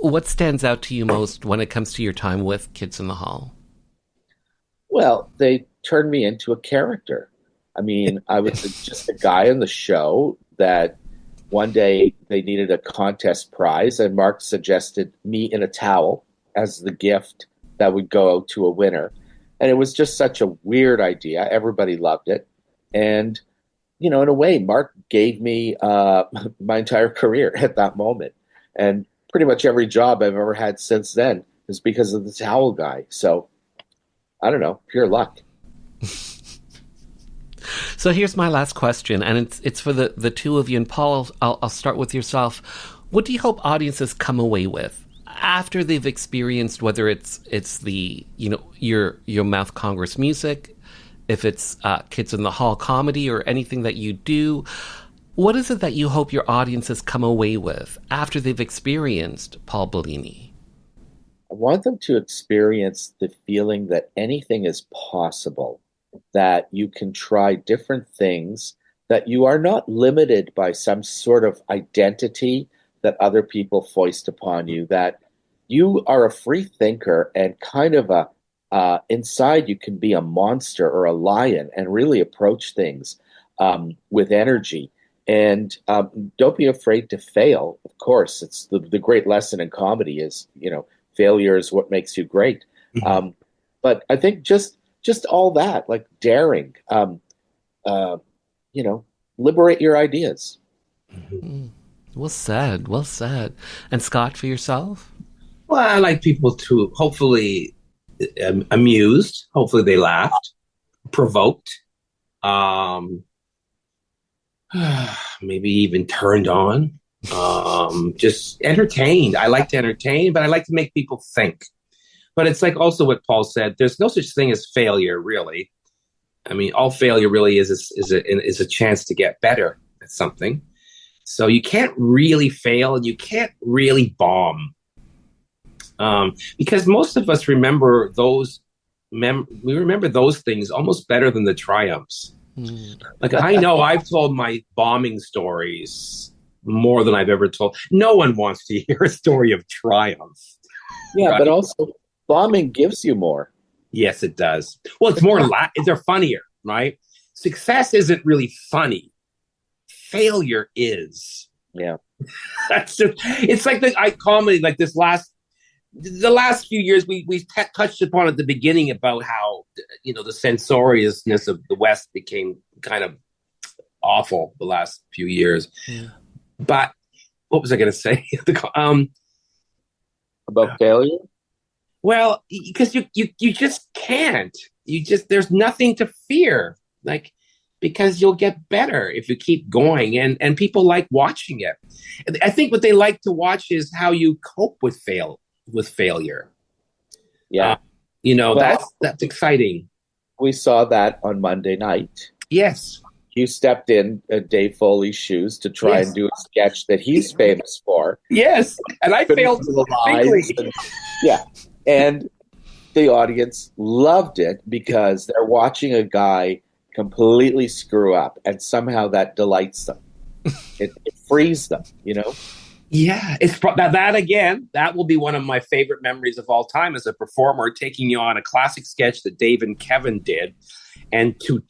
what stands out to you most when it comes to your time with Kids in the Hall? Well, they turned me into a character. I mean, I was just a guy on the show that one day they needed a contest prize, and Mark suggested me in a towel as the gift that would go out to a winner. And it was just such a weird idea. Everybody loved it. And, in a way, Mark gave me my entire career at that moment. And pretty much every job I've ever had since then is because of the towel guy. So, I don't know, pure luck. So here's my last question, and it's for the two of you. And Paul, I'll start with yourself. What do you hope audiences come away with after they've experienced, whether it's the your Mouth Congress music, if it's Kids in the Hall comedy, or anything that you do? What is it that you hope your audiences come away with after they've experienced Paul Bellini? I want them to experience the feeling that anything is possible, that you can try different things, that you are not limited by some sort of identity that other people foist upon you, that you are a free thinker and kind of inside you can be a monster or a lion and really approach things with energy. And don't be afraid to fail. Of course, it's the great lesson in comedy is, failure is what makes you great. Mm-hmm. But I think just all that, like daring, liberate your ideas. Mm-hmm. Well said. Well said. And Scott, for yourself? Well, I like people to hopefully amused. Hopefully they laughed, provoked, maybe even turned on, just entertained. I like to entertain, but I like to make people think. But it's like also what Paul said, there's no such thing as failure, really. I mean, all failure really is a chance to get better at something. So you can't really fail and you can't really bomb. Because most of us remember those things almost better than the triumphs. Like, I know I've told my bombing stories more than I've ever told. No one wants to hear a story of triumph. Yeah, right? But also bombing gives you more. Yes, it does. Well, it's more, they're funnier, right? Success isn't really funny. Failure is. Yeah. That's just, it's like comedy, like the last few years, we touched upon at the beginning about how, the censoriousness of the West became kind of awful the last few years. Yeah. But what was I going to say? About failure? Well, because you just can't. There's nothing to fear, because you'll get better if you keep going, and people like watching it. I think what they like to watch is how you cope with failure. Yeah. That's exciting. We saw that on Monday night. Yes. You stepped in Dave Foley's shoes to try and do a sketch that he's famous for. Yes. And I failed quickly. And the audience loved it because they're watching a guy completely screw up, and somehow that delights them. It frees them, Yeah, it's that again. That will be one of my favorite memories of all time as a performer, taking you on a classic sketch that Dave and Kevin did, and to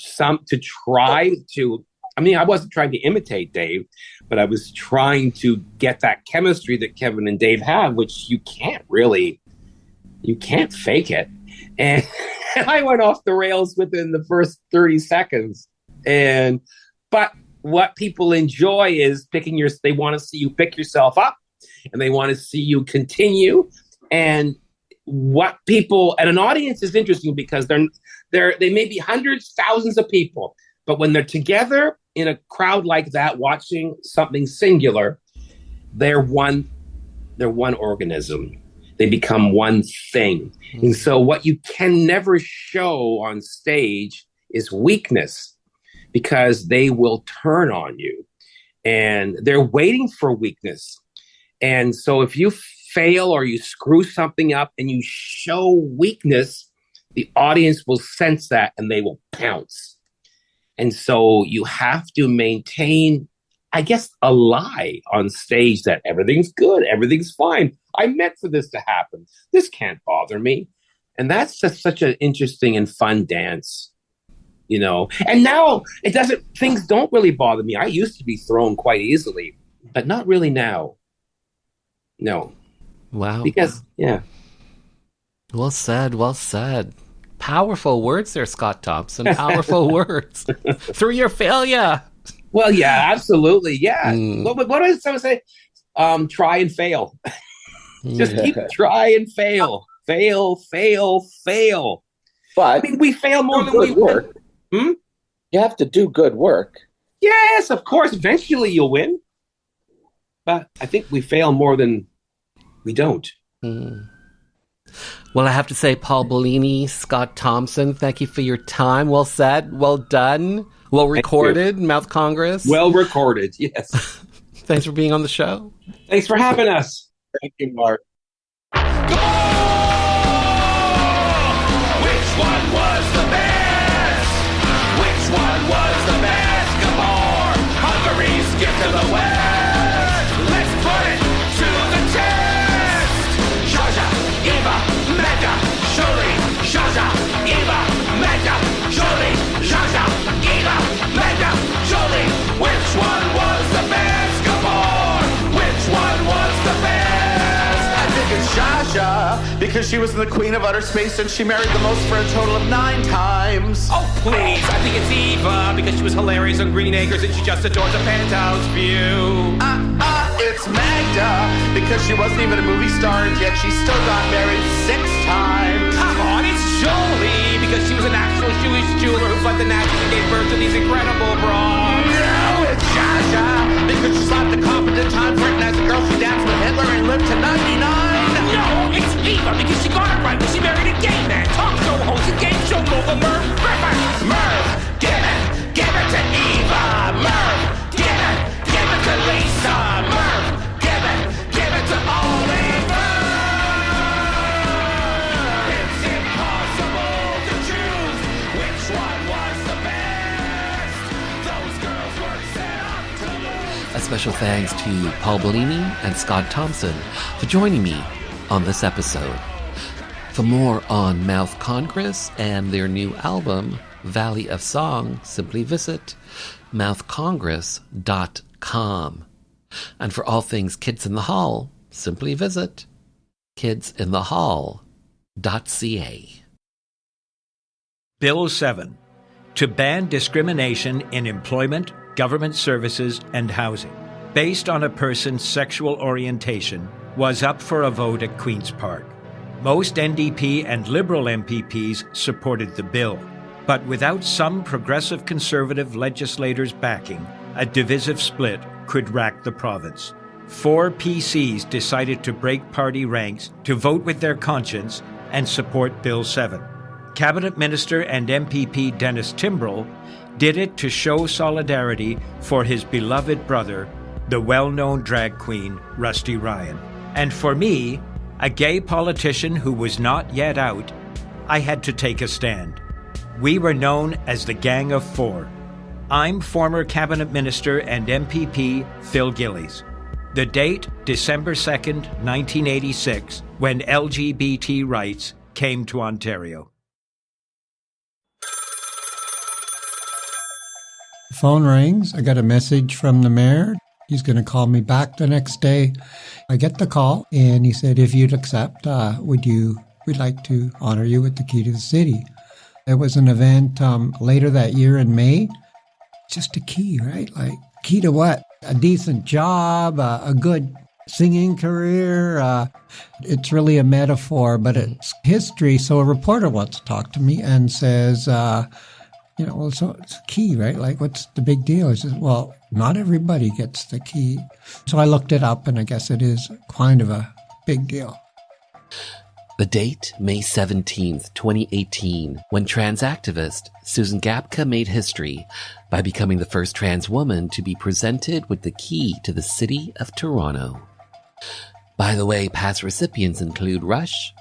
try to. I mean, I wasn't trying to imitate Dave, but I was trying to get that chemistry that Kevin and Dave have, which you can't fake it. And I went off the rails within the first 30 seconds. But what people enjoy is they want to see you pick yourself up, and they want to see you continue. And an audience is interesting because they may be hundreds, thousands of people, but when they're together in a crowd like that, watching something singular, they're one organism. They become one thing. Mm-hmm. And so what you can never show on stage is weakness, because they will turn on you, and they're waiting for weakness. And so if you fail or you screw something up and you show weakness, the audience will sense that and they will pounce. And so you have to maintain, I guess, a lie on stage that everything's good, everything's fine. I meant for this to happen. This can't bother me. And that's just such an interesting and fun dance, And now things don't really bother me. I used to be thrown quite easily. but not really now. No. Wow. Because, yeah. Well said, well said. Powerful words there, Scott Thompson. Powerful words. Through your failure. Well, yeah, absolutely. Yeah. What does someone say? Try and fail. Just keep try and fail. Fail, fail, fail. But I mean, we fail more than we work. win. You have to do good work. Yes, of course. Eventually you'll win. But I think we fail more than we don't. Well, I have to say, Paul Bellini, Scott Thompson, thank you for your time. Well said. Well done. Well recorded. Mouth Congress. Well recorded, yes. Thanks for being on the show. Thanks for having us. Thank you, Mark. Which one was the best? Which one was the best? Come on, Hungary's gift to the West. Let's put it to the test. Zsa, Eva, Mega, Shuli. Zsa, Eva, Mega, Shuli. Zsa, Eva, Mega, Shuli. Which one was the best? Come on, which one was the best? I think it's Zsa, because she was the queen of outer space and she married the most for a total of 9 times. Oh, please, I think it's Eva, because she was hilarious on Green Acres and she just adores a penthouse view. It's Magda, because she wasn't even a movie star and yet she still got married 6 times. Come on, it's Jolie, because she was an actual Jewish jeweler who fled the Nazis and gave birth to these incredible bras. No, it's Zsa, because she slapped the competent time written as a girl she danced with Hitler and lived to 99. No, it's Eva, because she got it right when she married a gay man. Talk show host and game show mogul Merv Griffin. Merv, give it to Eva. Merv, give it to Lisa. Merv, give it to Oliver. It's impossible to choose which one was the best. Those girls were set up to lose. A special thanks to Paul Bellini and Scott Thompson for joining me on this episode. For more on Mouth Congress and their new album, Valley of Song, simply visit mouthcongress.com. And for all things Kids in the Hall, simply visit kidsinthehall.ca. Bill 7, to ban discrimination in employment, government services, and housing, based on a person's sexual orientation, was up for a vote at Queen's Park. Most NDP and Liberal MPPs supported the bill, but without some progressive Conservative legislators backing, a divisive split could rack the province. 4 PCs decided to break party ranks to vote with their conscience and support Bill 7. Cabinet Minister and MPP Dennis Timbrell did it to show solidarity for his beloved brother, the well-known drag queen Rusty Ryan. And for me, a gay politician who was not yet out, I had to take a stand. We were known as the Gang of 4. I'm former Cabinet Minister and MPP Phil Gillies. The date, December 2nd, 1986, when LGBT rights came to Ontario. Phone rings. I got a message from the mayor. He's going to call me back the next day. I get the call, and he said, if you'd accept, we'd like to honor you with the key to the city. There was an event later that year in May. Just a key, right? Like, key to what? A decent job, a good singing career. It's really a metaphor, but it's history. So a reporter wants to talk to me and says, so it's a key, right? Like, what's the big deal? I says, well, not everybody gets the key. So I looked it up, and I guess it is kind of a big deal. The date, May 17th, 2018, when trans activist Susan Gapka made history by becoming the first trans woman to be presented with the key to the city of Toronto. By the way, past recipients include Rush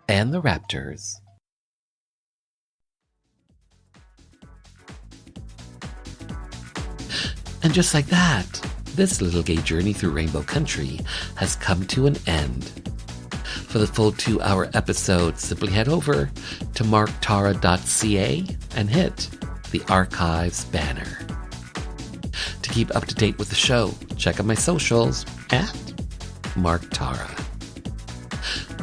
and the Raptors. And just like that, this little gay journey through Rainbow Country has come to an end. For the full 2-hour episode, simply head over to marktara.ca and hit the archives banner. To keep up to date with the show, check out my socials at Mark Tara.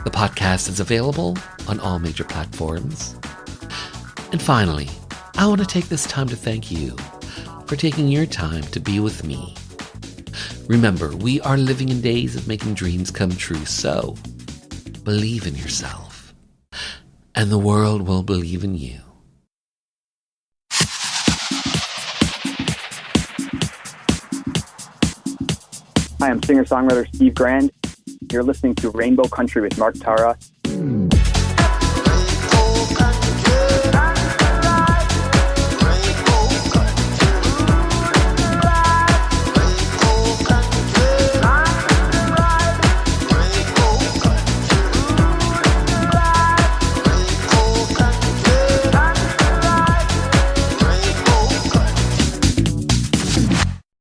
The podcast is available on all major platforms. And finally, I want to take this time to thank you for taking your time to be with me. Remember, we are living in days of making dreams come true, so believe in yourself, and the world will believe in you. Hi, I'm singer-songwriter Steve Grand. You're listening to Rainbow Country with Mark Tara